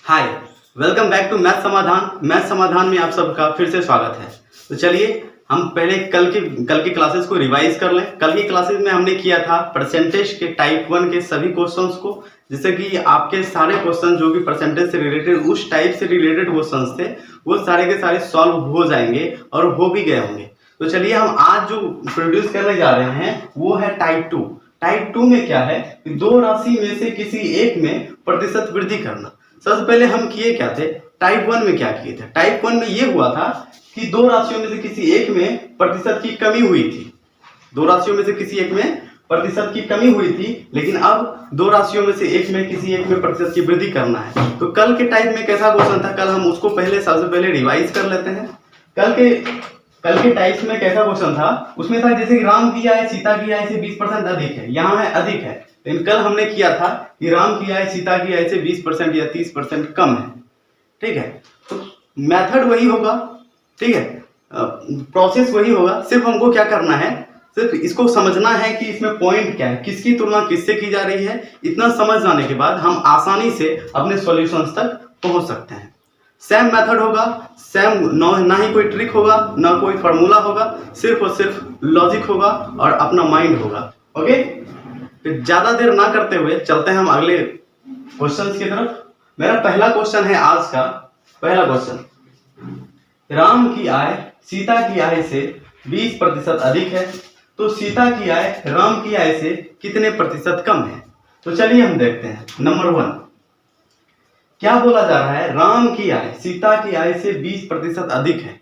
Hi, welcome back to math Samadhan. Math Samadhan में आप सबका फिर से स्वागत है। तो चलिए हम पहले कल की क्लासेस को रिवाइज कर लें। कल की क्लासेस में हमने किया था परसेंटेज के टाइप 1 के सभी क्वेश्चंस को, जैसे कि आपके सारे क्वेश्चन जो कि परसेंटेज से रिलेटेड उस टाइप से रिलेटेड क्वेश्चंस थे वो सारे के सारे सॉल्व हो जाएंगे और हो भी गए होंगे। तो चलिए हम आज जो प्रोड्यूस करने जा रहे हैं वो है टाइप 2। टाइप 2 में क्या है कि दो राशि में से किसी एक में प्रतिशत वृद्धि करना। सबसे पहले हम किए क्या थे, टाइप 1 में क्या किए थे। टाइप 1 में ये हुआ था कि दो राशियों में से किसी एक में प्रतिशत की कमी हुई थी। दो राशियों में से किसी एक में प्रतिशत की कमी हुई थी, लेकिन अब दो राशियों में से एक में किसी एक में प्रतिशत की वृद्धि करना है। तो कल के टाइप में कैसा क्वेश्चन था, कल हम उसको सबसे पहले रिवाइज कर लेते हैं। कल के टाइप्स में कैसा क्वेश्चन था, उसमें था जैसे कि राम की आय सीता की आय से 20% अधिक है। यहाँ है अधिक है, लेकिन कल हमने किया था कि राम की आय सीता की आय से 20% या 30% कम है। ठीक है, तो मेथड वही होगा, ठीक है, प्रोसेस वही होगा। सिर्फ हमको क्या करना है, सिर्फ इसको समझना है कि इसमें पॉइंट क्या है, किसकी तुलना किससे की जा रही है। इतना समझ जाने के बाद हम आसानी से अपने सॉल्यूशंस तक पहुंच सकते हैं। सेम मेथड होगा, सेम ना ही कोई ट्रिक होगा, ना कोई फार्मूला होगा, सिर्फ और सिर्फ लॉजिक होगा और अपना माइंड होगा। ओके, फिर ज्यादा देर ना करते हुए चलते हैं हम अगले क्वेश्चंस की तरफ। मेरा पहला क्वेश्चन है आज का। पहला क्वेश्चन, राम की आय सीता की आय से 20% अधिक है, तो सीता की आय राम की आय से कितने प्रतिशत कम है। तो चलिए हम देखते हैं। नंबर 1 क्या बोला जा रहा है, राम की आय सीता की आय से 20% अधिक है।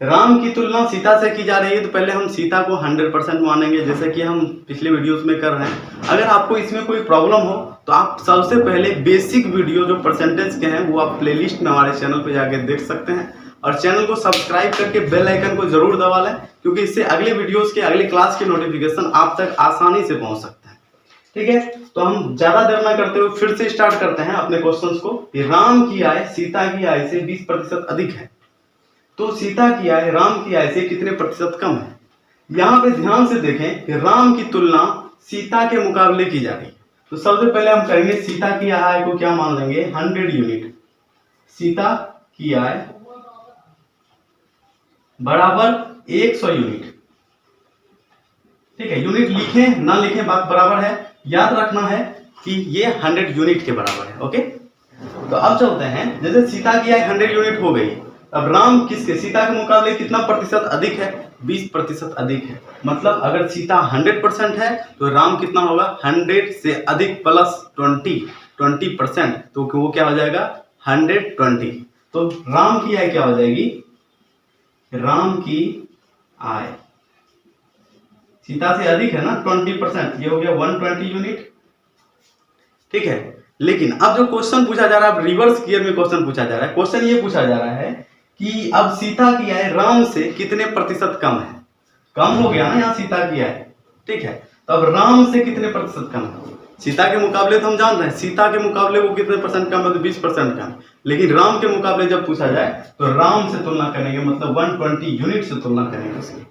राम की तुलना सीता से की जा रही है, तो पहले हम सीता को 100% मानेंगे, जैसे कि हम पिछले वीडियोस में कर रहे हैं। अगर आपको इसमें कोई प्रॉब्लम हो तो आप सबसे पहले बेसिक वीडियो जो परसेंटेज के हैं वो आप प्लेलिस्ट में हमारे चैनल पे जाके देख सकते हैं, और चैनल को सब्सक्राइब करके बेल आइकन को जरूर दबा लें, क्योंकि इससे अगले वीडियोस के अगले क्लास के नोटिफिकेशन आप तक आसानी से पहुंच सकता है। ठीक है, तो हम ज्यादा देर ना करते हुए फिर से स्टार्ट करते हैं अपने क्वेश्चंस को। राम की आय सीता की आय से 20% अधिक है, तो सीता की आय राम की आय से कितने प्रतिशत कम है। यहां पे ध्यान से देखें कि राम की तुलना सीता के मुकाबले की जा रही है। तो सबसे पहले हम करेंगे सीता की आय को क्या मान लेंगे, 100 यूनिट। सीता की आय बराबर 100 यूनिट। ठीक है, यूनिट लिखें ना लिखें बात बराबर है, याद रखना है कि ये 100 यूनिट के बराबर है। ओके, तो अब चलते हैं। जैसे सीता की आय 100 यूनिट हो गई, अब राम किसके सीता के मुकाबले कितना प्रतिशत अधिक है, 20% अधिक है। मतलब अगर सीता 100% है तो राम कितना होगा, 100 से अधिक प्लस 20%, तो वो क्या हो जाएगा 120। तो राम की आय क्या हो जाएगी, राम की आय सीता से अधिक है ना 20%, ये हो गया 120 यूनिट। ठीक है, लेकिन अब जो क्वेश्चन पूछा जा रहा है, अब रिवर्स गियर में क्वेश्चन पूछा जा रहा है। क्वेश्चन ये पूछा जा रहा है कि अब सीता की आय राम से कितने प्रतिशत कम है। कम हो गया ना यहाँ सीता की आय, ठीक है, तो अब राम से कितने प्रतिशत कम है। सीता के मुकाबले तो हम जान रहे हैं, सीता के मुकाबले वो कितने परसेंट कम है, तो 20% कम। लेकिन राम के मुकाबले जब पूछा जाए तो राम से तुलना करेंगे, मतलब 120 यूनिट से तुलना करेंगे उसकी।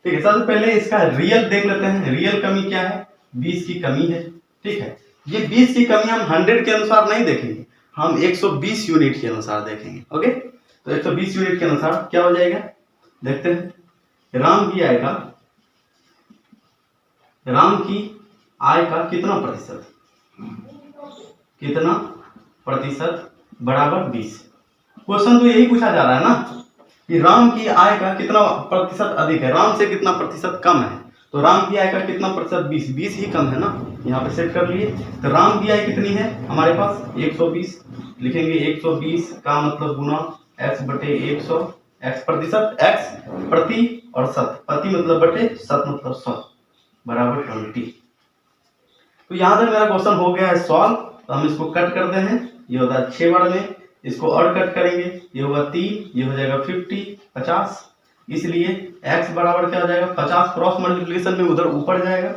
ठीक है, सबसे पहले इसका रियल देख लेते हैं। रियल कमी क्या है, 20 की कमी है। ठीक है, ये 20 की कमी हम 100 के अनुसार नहीं देखेंगे, हम 120 यूनिट के अनुसार देखेंगे। ओके, तो 120 यूनिट के अनुसार क्या हो जाएगा, देखते हैं। राम की आय का कितना प्रतिशत बराबर 20। क्वेश्चन तो यही पूछा जा रहा है ना कि राम की आय का कितना प्रतिशत अधिक है, राम से कितना प्रतिशत कम है। तो राम की आय का कितना प्रतिशत, 20 ही कम है ना, यहाँ पे सेट कर लिए। तो राम की आय कितनी है हमारे पास, 120 लिखेंगे। 120 का मतलब गुना x बटे 100, x प्रतिशत, x प्रति और शत, प्रति मतलब बटे, शत मतलब 100 बराबर 20। तो यहाँ तक मेरा क्वेश्चन हो गया है सॉल्व। तो हम इसको कट करते हैं, ये होता है 6 बार में, इसको और कट करेंगे, ये होगा 3, ये हो जाएगा 50, इसलिए x बराबर क्या हो जाएगा, 50 क्रॉस मल्टीप्लिकेशन में उधर ऊपर जाएगा,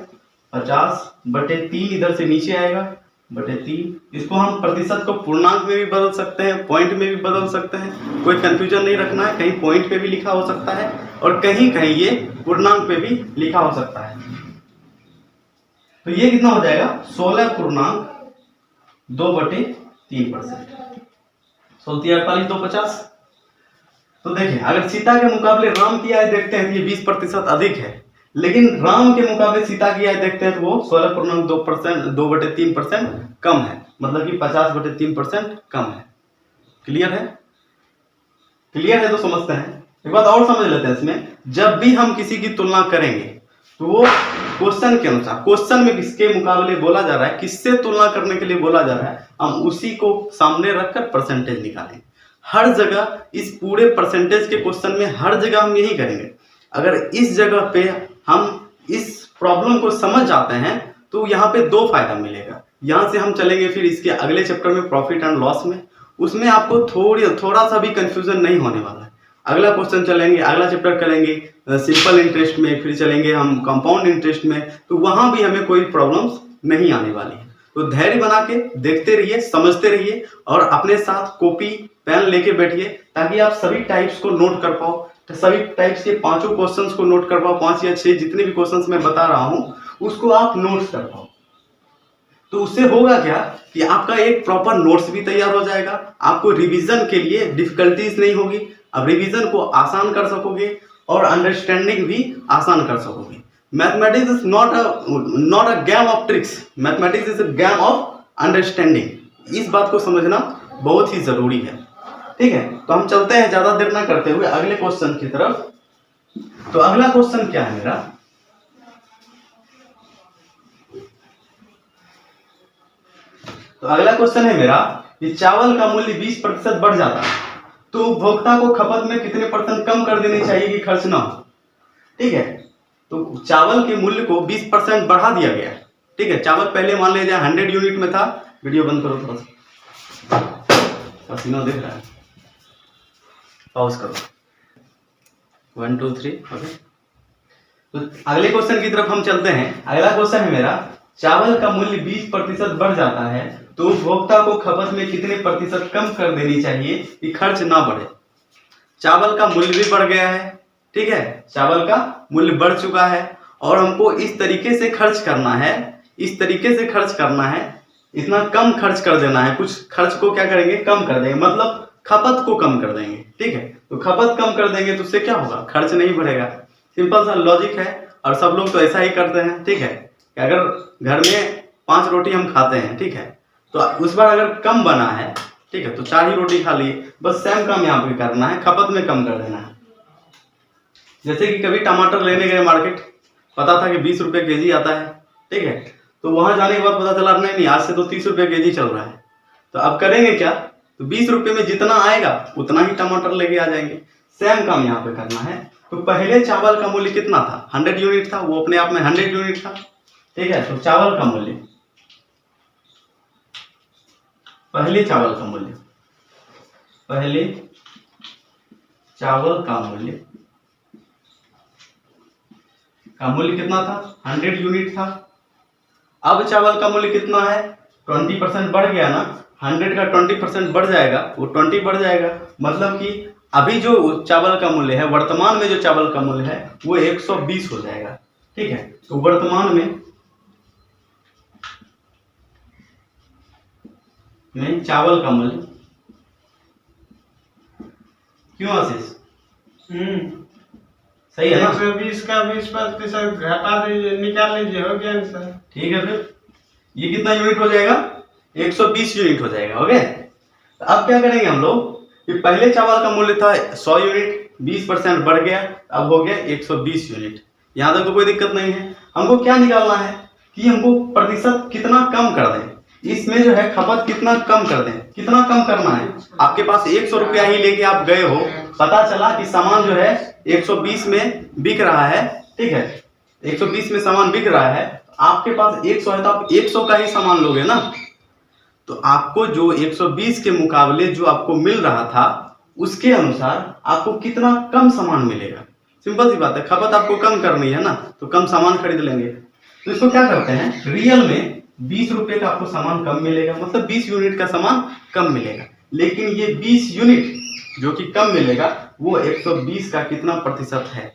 50 बटे 3 इधर से नीचे आएगा, बटे 3। इसको हम प्रतिशत को पूर्णांक में भी बदल सकते हैं, पॉइंट में भी बदल सकते हैं, कोई कंफ्यूजन नहीं रखना है। कहीं पॉइंट पे भी लिखा हो सकता है और कहीं कहीं ये पूर्णांक पे भी लिखा हो सकता है। तो ये कितना हो जाएगा, 16 पूर्णांक 2/3%। 48 2 50। तो देखिए अगर सीता के मुकाबले राम की आय देखते हैं तो ये 20% अधिक है, लेकिन राम के मुकाबले सीता की आय देखते हैं तो वो 16.2%, 2/3% कम है, मतलब कि 50/3% कम है। क्लियर है? क्लियर है तो समझते हैं। एक बात और समझ लेते हैं इसमें, जब भी हम किसी की तुलना करेंगे तो वो क्वेश्चन के अनुसार, क्वेश्चन में किसके मुकाबले बोला जा रहा है, किससे तुलना करने के लिए बोला जा रहा है, हम उसी को सामने रखकर परसेंटेज निकालें। हर जगह इस पूरे परसेंटेज के क्वेश्चन में हर जगह हम यही करेंगे। अगर इस जगह पे हम इस प्रॉब्लम को समझ जाते हैं तो यहाँ पे दो फायदा मिलेगा। यहाँ से हम चलेंगे फिर इसके अगले चैप्टर में प्रॉफिट एंड लॉस में, उसमें आपको थोड़ा सा भी कंफ्यूजन नहीं होने वाला है। अगला क्वेश्चन चलेंगे, अगला चैप्टर करेंगे सिंपल इंटरेस्ट में, फिर चलेंगे हम कंपाउंड इंटरेस्ट में, तो वहां भी हमें कोई प्रॉब्लम्स नहीं आने वाली है। तो धैर्य बना के देखते रहिए, समझते रहिए और अपने साथ कॉपी पेन लेके बैठिए ताकि आप सभी टाइप्स को नोट कर पाओ, तो सभी टाइप्स के 5 क्वेश्चंस को नोट कर पाओ, 5 या 6 जितने भी क्वेश्चंस मैं बता रहा हूं उसको आप नोट कर पाओ। तो उससे होगा क्या कि आपका एक प्रॉपर नोट्स भी तैयार हो जाएगा, आपको रिवीजन के लिए डिफिकल्टीज नहीं होगी, अब रिवीजन को आसान कर सकोगे और अंडरस्टैंडिंग भी आसान कर सकोगे। Mathematics is not a game of tricks, mathematics is a game of understanding. इस बात को समझना बहुत ही जरूरी है। ठीक है, तो हम चलते हैं ज्यादा देर ना करते हुए अगले क्वेश्चन की तरफ। तो अगला क्वेश्चन क्या है मेरा, तो अगला क्वेश्चन है मेरा कि चावल का मूल्य 20% बढ़ जाता है तो उपभोक्ता को खपत में कितने % कम कर देनी चाहिए कि खर्च ना हो। ठीक है, तो चावल के मूल्य को 20% बढ़ा दिया गया। ठीक है, चावल पहले मान लीजिए 100 यूनिट में था, वीडियो बंद करो थोड़ा सा, पसीना दिख रहा है, पॉज करो, 1 2 3 ओके। तो अगले क्वेश्चन की तरफ हम चलते हैं। अगला क्वेश्चन है मेरा, चावल का मूल्य 20% बढ़ जाता है तो उपभोक्ता को खपत में कितने % कम कर देनी चाहिए कि खर्च ना बढ़े। चावल का मूल्य भी बढ़ गया है, ठीक है, चावल का मूल्य बढ़ चुका है और हमको इस तरीके से खर्च करना है, इस तरीके से खर्च करना है, इतना कम खर्च कर देना है, कुछ खर्च को क्या करेंगे, कम कर देंगे, मतलब खपत को कम कर देंगे। ठीक है, तो खपत कम कर देंगे तो उससे क्या होगा, खर्च नहीं बढ़ेगा। सिंपल सा लॉजिक है और सब लोग तो ऐसा ही करते हैं। ठीक है, कि अगर घर में 5 रोटी हम खाते हैं, ठीक है, तो उस बार अगर कम बना है, ठीक है, तो 4 ही रोटी खा लिए, बस सेम काम यहाँ पे करना है, खपत में कम कर देना है। जैसे कि कभी टमाटर लेने गए मार्केट, पता था कि 20 रुपये केजी आता है, ठीक है, तो वहां जाने के बाद पता चला नहीं आज से तो 30 रुपये केजी चल रहा है, तो अब करेंगे क्या, तो 20 रुपये में जितना आएगा उतना ही टमाटर लेके आ जाएंगे। सेम काम यहाँ पे करना है। तो पहले चावल का मूल्य कितना था, 100 यूनिट था, वो अपने आप में 100 यूनिट था। ठीक है, तो चावल का मूल्य, पहले चावल का मूल्य, पहले चावल का मूल्य कितना था, 100 यूनिट था। अब चावल का मूल्य कितना है, 20% बढ़ गया ना, 100 का 20% बढ़ जाएगा, वो 20 बढ़ जाएगा, मतलब कि अभी जो चावल का मूल्य है, वर्तमान में जो चावल का मूल्य है वो 120 हो जाएगा। ठीक है, तो वर्तमान में चावल का मूल्य, क्यों आशीष, सही है ना, 120 का 20% घटा दीजिए, निकाल लीजिए, हो गया आंसर। ठीक है, फिर ये कितना यूनिट हो जाएगा, 120 यूनिट हो जाएगा। ओके, तो अब क्या करेंगे हम लोग कि पहले चावल का मूल्य था 100 यूनिट, 20% बढ़ गया, अब हो गया 120 यूनिट। यहाँ तक तो कोई दिक्कत नहीं है। हमको क्या निकालना है कि हमको प्रतिशत कितना कम कर दें, इसमें जो है खपत कितना कम कर दें, कितना कम करना है। आपके पास 100 रुपया ही लेके आप गए हो, पता चला कि सामान जो है 120 में बिक रहा है, ठीक है, 120 में सामान बिक रहा है, आपके पास 100 है तो आप 100 का ही सामान लोगे ना, तो आपको जो 120 के मुकाबले जो आपको मिल रहा था उसके अनुसार आपको कितना कम सामान मिलेगा। सिंपल सी बात है, खपत आपको कम करनी है ना, तो कम सामान खरीद लेंगे। तो इसको क्या करते हैं, रियल में 20 रुपये का आपको सामान कम मिलेगा, मतलब 20 यूनिट का सामान कम मिलेगा, लेकिन ये 20 यूनिट जो कि कम मिलेगा वो 120 का कितना प्रतिशत है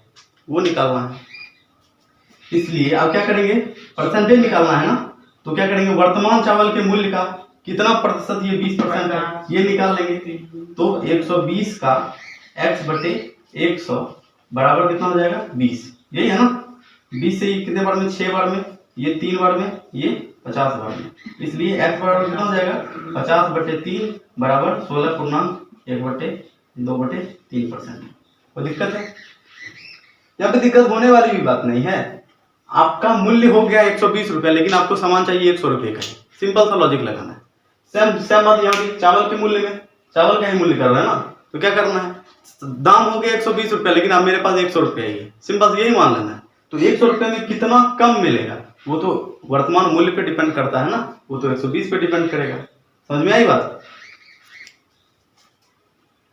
वो निकालना है। इसलिए अब क्या करेंगे, परसेंटेज निकालना है ना, तो क्या करेंगे, वर्तमान चावल के मूल्य का कितना प्रतिशत ये 20% है, ये निकाल लेंगे। तो 120 का x बटे 100 बराबर कितना हो जाएगा 20, यही है ना। 20 से ये कितने बार में, 6 बार में, ये 3 बार में, ये 50 बार में, इसलिए x बराबर कितना हो जाएगा 50 बटे 3 बराबर 16.1/2/3%। कोई दिक्कत है? यहाँ पे दिक्कत होने वाली भी बात नहीं है। आपका मूल्य हो गया 120 रुपया, लेकिन आपको सामान चाहिए 100 रुपये का। सिंपल सा लॉजिक लगाना है। सेम बात यहाँ पे चावल के मूल्य में, चावल का ही मूल्य कर रहे हैं ना, तो क्या करना है, दाम हो गया 120 रुपया, लेकिन अब मेरे पास 100 रुपया ही है, सिंपल यही मान लेना है। तो 100 रुपये में कितना कम मिलेगा वो तो वर्तमान मूल्य पे डिपेंड करता है ना, वो तो 120 पे डिपेंड करेगा। समझ में आई बात?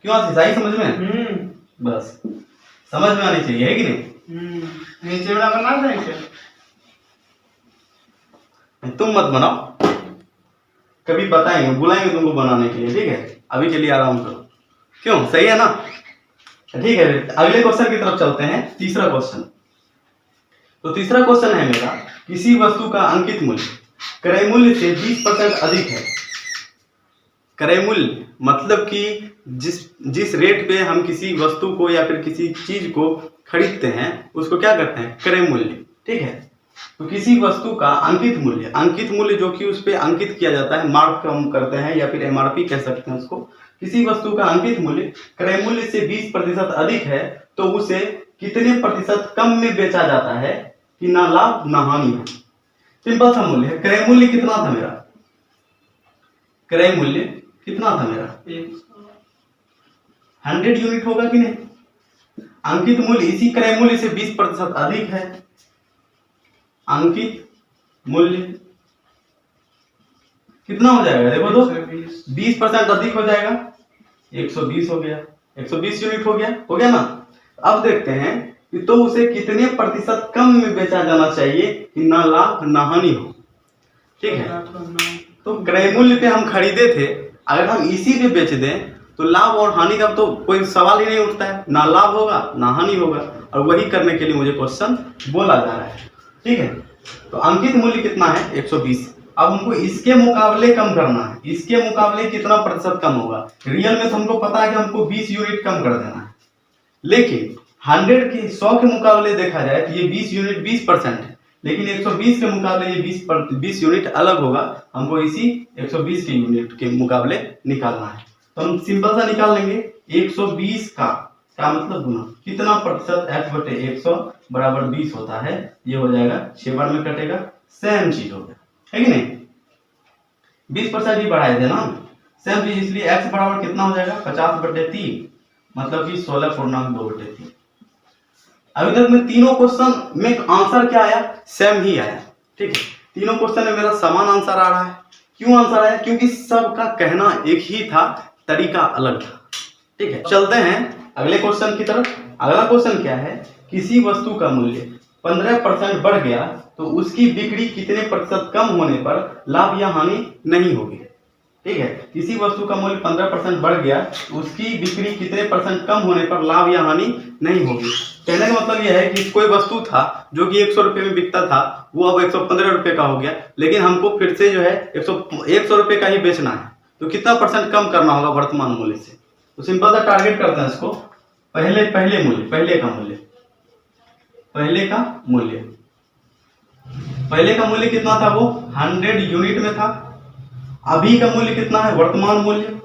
क्यों आशीष, आई समझ में? बस समझ में आनी चाहिए, है कि नहीं? नीचे वाला बना देंगे, तुम मत बनाओ, कभी बताएंगे, बुलाएंगे तुमको बनाने के लिए, ठीक है? अभी के लिए आराम करो। क्यों, सही है ना? ठीक है, अगले क्वेश्चन की तरफ चलते हैं। तीसरा क्वेश्चन, तो तीसरा क्वेश्चन है मेरा, किसी वस्तु का अंकित मूल्य क्रय मूल्य से 20% अधिक है। क्रय मूल्य मतलब कि जिस रेट पे हम किसी वस्तु को या फिर किसी चीज को खरीदते हैं उसको क्या कहते हैं, क्रय मूल्य, ठीक है? तो किसी वस्तु का अंकित मूल्य जो कि उस पे अंकित किया जाता है, मार्क हम करते हैं या फिर एमआरपी कह सकते हैं उसको। किसी वस्तु का अंकित मूल्य क्रय मूल्य से 20% अधिक है तो उसे कितने प्रतिशत कम में बेचा जाता है कि ना लाभ ना हानि हो। सिंपल सा मूल्य है। क्रय मूल्य कितना था मेरा, क्रय मूल्य कितना था मेरा 100 यूनिट होगा कि नहीं? अंकित मूल्य इसी क्रय मूल्य से 20% अधिक है। अंकित मूल्य कितना हो जाएगा, देखो तो 20% अधिक हो जाएगा, 120 हो गया, 120 यूनिट हो गया ना। अब देखते हैं कि तो उसे कितने प्रतिशत कम में बेचा जाना चाहिए कि ना लाभ ना हानि हो, ठीक है? तो क्रय मूल्य पे हम खरीदे थे, अगर हम इसी पे बेच दें तो लाभ और हानि का तो कोई सवाल ही नहीं उठता है, ना लाभ होगा ना हानि होगा, और वही करने के लिए मुझे क्वेश्चन बोला जा रहा है, ठीक है? तो अंकित मूल्य कितना है 120। अब हमको इसके मुकाबले कम करना है, इसके मुकाबले कितना प्रतिशत कम होगा। रियल में तो हमको पता है कि हमको 20 यूनिट कम कर देना है, लेकिन 100 के मुकाबले देखा जाए तो ये 20 यूनिट 20% है, लेकिन 120 के मुकाबले ये 20 यूनिट अलग होगा। हमको इसी 120 के यूनिट के मुकाबले निकालना है, तो हम सिंपल सा निकाल लेंगे। 120 का मतलब गुना कितना प्रतिशत, x बटे 100 बराबर 20 होता है, ये हो जाएगा 6 बार में कटेगा, सेम चीज हो गया, है कि नहीं? 20% ही बढ़ाए थे ना, सेम चीज, इसलिए x बराबर कितना हो जाएगा 50 बटे 3, मतलब कि 16.2/3। अभी तक में तीनों क्वेश्चन में आंसर क्या आया, सेम ही आया, ठीक है? तीनों क्वेश्चन में मेरा समान आंसर आ रहा है। क्यों आंसर आया? क्योंकि सबका कहना एक ही था, तरीका अलग था, ठीक है? चलते हैं अगले क्वेश्चन की तरफ। अगला क्वेश्चन क्या है, किसी वस्तु का मूल्य 15% बढ़ गया तो उसकी बिक्री कितने प्रतिशत कम होने पर लाभ या हानि नहीं होगी, ठीक है? किसी वस्तु का मूल्य 15% बढ़ गया तो उसकी बिक्री कितने % कम होने पर लाभ या हानि नहीं होगी। कहने का मतलब यह है कि कोई वस्तु था जो कि 100 रुपये में बिकता था, वो अब 115 रुपये का हो गया, लेकिन हमको फिर से जो है 100 रुपये का ही बेचना है, तो कितना % कम करना होगा वर्तमान मूल्य से। तो सिंपल सा टारगेट करते हैं इसको, पहले मूल्य, पहले का मूल्य कितना था, वो 100 यूनिट में था। अभी का मूल्य कितना है, वर्तमान मूल्य,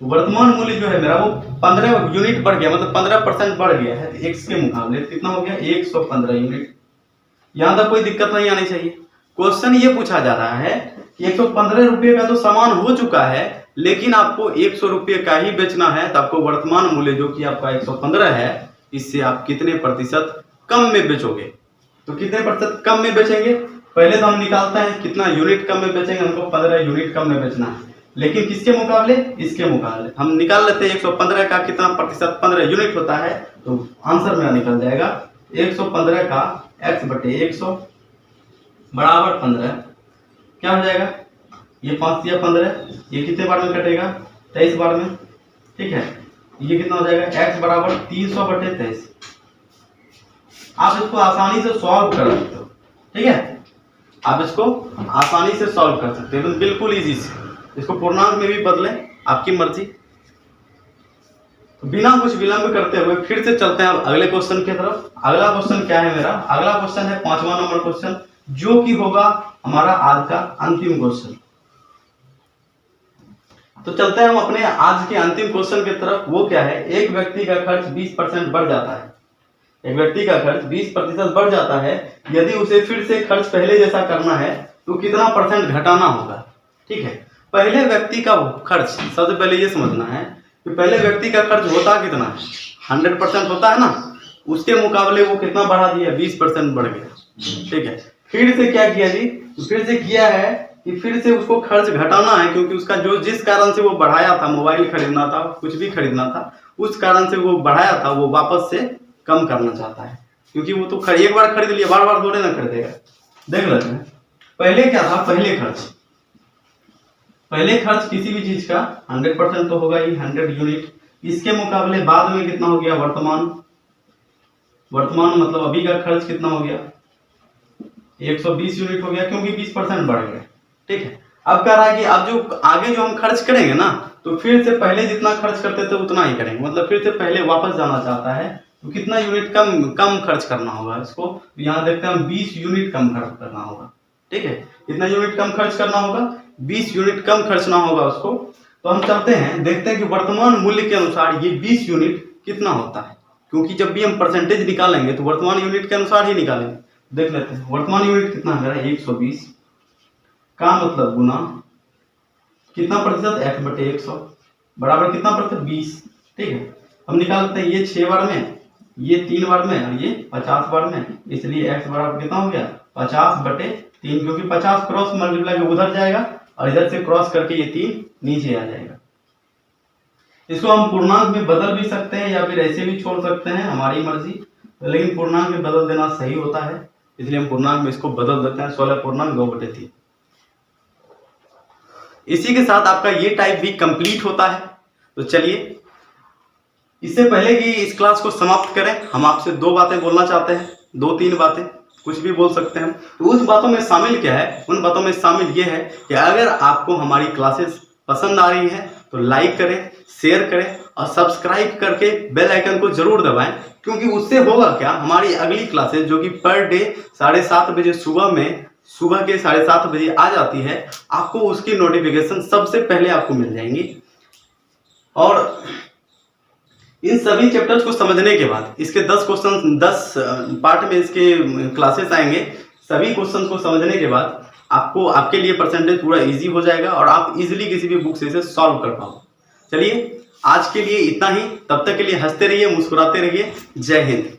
वर्तमान मूल्य जो है मेरा वो 15 यूनिट बढ़ गया, मतलब 15% बढ़ गया है, तो x के मुकाबले कितना हो गया 115 यूनिट। यहां तक कोई दिक्कत नहीं आनी चाहिए। क्वेश्चन ये पूछा जा रहा है कि 115 रुपये का तो सामान हो चुका है, लेकिन आपको 100 रुपये का ही बेचना है, तो आपको वर्तमान मूल्य जो कि आपका 115 है, इससे आप कितने प्रतिशत कम में बेचोगे। तो कितने प्रतिशत कम में बेचेंगे, पहले तो हम निकालते हैं कितना यूनिट कम में बेचेंगे। हमको 15 यूनिट कम में बेचना है, लेकिन किसके मुकाबले, इसके मुकाबले। हम निकाल लेते हैं 115 का कितना प्रतिशत 15 यूनिट होता है, तो आंसर मेरा निकल जाएगा 115 का x बटे 100 बराबर 15, क्या हो जाएगा, ये 5 या 15, ये कितने बार में कटेगा 23 बार में, ठीक है? ये कितना हो जाएगा x बराबर 300 बटे 23। आप इसको आसानी से सॉल्व कर सकते हो, ठीक है? आप इसको आसानी से सॉल्व कर सकते हैं, तो बिल्कुल इजी से। इसको पूर्णांक में भी बदलें, आपकी मर्जी। तो बिना कुछ विलंब करते हुए फिर से चलते हैं अब अगले क्वेश्चन की तरफ। अगला क्वेश्चन क्या है मेरा? अगला क्वेश्चन है 5वां नंबर क्वेश्चन, जो कि होगा हमारा आज का अंतिम क्वेश्चन। तो चलते हैं हम अपने आज के अंतिम क्वेश्चन की तरफ। वो क्या है? एक व्यक्ति का खर्च 20% बढ़ जाता है। एक व्यक्ति का खर्च 20% बढ़ जाता है। यदि उसे फिर से खर्च पहले जैसा करना है तो कितना परसेंट घटाना होगा? ठीक है, पहले व्यक्ति का खर्च, सबसे पहले ये समझना है कि पहले व्यक्ति का खर्च होता कितना है? 100% होता है ना। उसके मुकाबले वो कितना बढ़ा दिया? 20% बढ़ गया। ठीक है, फिर से क्या किया जी? फिर से किया है कि फिर से उसको खर्च घटाना है, क्योंकि उसका जो जिस कारण से वो बढ़ाया था, मोबाइल खरीदना था, कुछ भी खरीदना था, उस कारण से वो बढ़ाया था, वो वापस से कम करना चाहता है। क्योंकि वो तो एक बार खरीद लिया, बार बार थोड़े ना खरीदेगा। देख लेते हैं पहले क्या था। पहले खर्च किसी भी चीज का 100% तो होगा ही, 100 यूनिट। इसके मुकाबले बाद में कितना हो गया? वर्तमान मतलब अभी का खर्च कितना हो गया? 120 यूनिट हो गया, क्योंकि 20% बढ़ गया। ठीक है, अब कह रहा है कि अब जो आगे जो हम खर्च करेंगे ना, तो फिर से पहले जितना खर्च करते थे उतना ही करेंगे। मतलब फिर से पहले वापस जाना चाहता है, तो कितना यूनिट कम खर्च करना होगा इसको? यहाँ देखते हैं, 20 यूनिट कम खर्च करना होगा। ठीक है, कितना यूनिट कम खर्च करना होगा? 20 यूनिट कम खर्चना होगा उसको। तो हम चलते हैं, देखते हैं कि वर्तमान मूल्य के अनुसार ये 20 यूनिट कितना होता है। क्योंकि जब भी हम परसेंटेज निकालेंगे तो वर्तमान यूनिट के अनुसार ही निकालेंगे। देख लेते हैं वर्तमान यूनिट कितना है मेरा? 120 का मतलब गुना कितना प्रतिशत? x/100 बराबर कितना प्रतिशत? 20। ठीक है, हम निकाल लेते हैं। ये 6 बार में, ये 3 बार में, और ये 50 बार में। इसलिए x बराबर कितना हो गया? 50/3, क्योंकि 50 क्रॉस मल्टीप्लाई उधर जाएगा और इधर से क्रॉस करके ये 3 नीचे आ जाएगा। इसको हम पूर्णांक में बदल भी सकते हैं या फिर ऐसे भी छोड़ सकते हैं, हमारी मर्जी। लेकिन पूर्णांक में बदल देना सही होता है, इसलिए हम पूर्णांक में इसको बदल देते हैं। 16/2/3। इसी के साथ आपका ये टाइप भी कंप्लीट होता है। तो चलिए, इससे पहले कि इस क्लास को समाप्त करें, हम आपसे 2 बातें बोलना चाहते हैं। 2-3 बातें, कुछ भी बोल सकते हैं। तो उस बातों में शामिल क्या है? उन बातों में शामिल ये है कि अगर आपको हमारी क्लासेस पसंद आ रही है तो लाइक करें, शेयर करें और सब्सक्राइब करके बेल आइकन को जरूर दबाएं। क्योंकि उससे होगा क्या? हमारी अगली क्लासेस जो कि पर डे 7:30 बजे सुबह के 7:30 बजे आ जाती है, आपको उसकी नोटिफिकेशन सबसे पहले आपको मिल जाएंगी। और इन सभी चैप्टर्स को समझने के बाद इसके 10 पार्ट में इसके क्लासेस आएंगे। सभी क्वेश्चन को समझने के बाद आपको, आपके लिए परसेंटेज पूरा इजी हो जाएगा और आप इजीली किसी भी बुक से इसे सॉल्व कर पाओगे। चलिए, आज के लिए इतना ही। तब तक के लिए हंसते रहिए, मुस्कुराते रहिए। जय हिंद।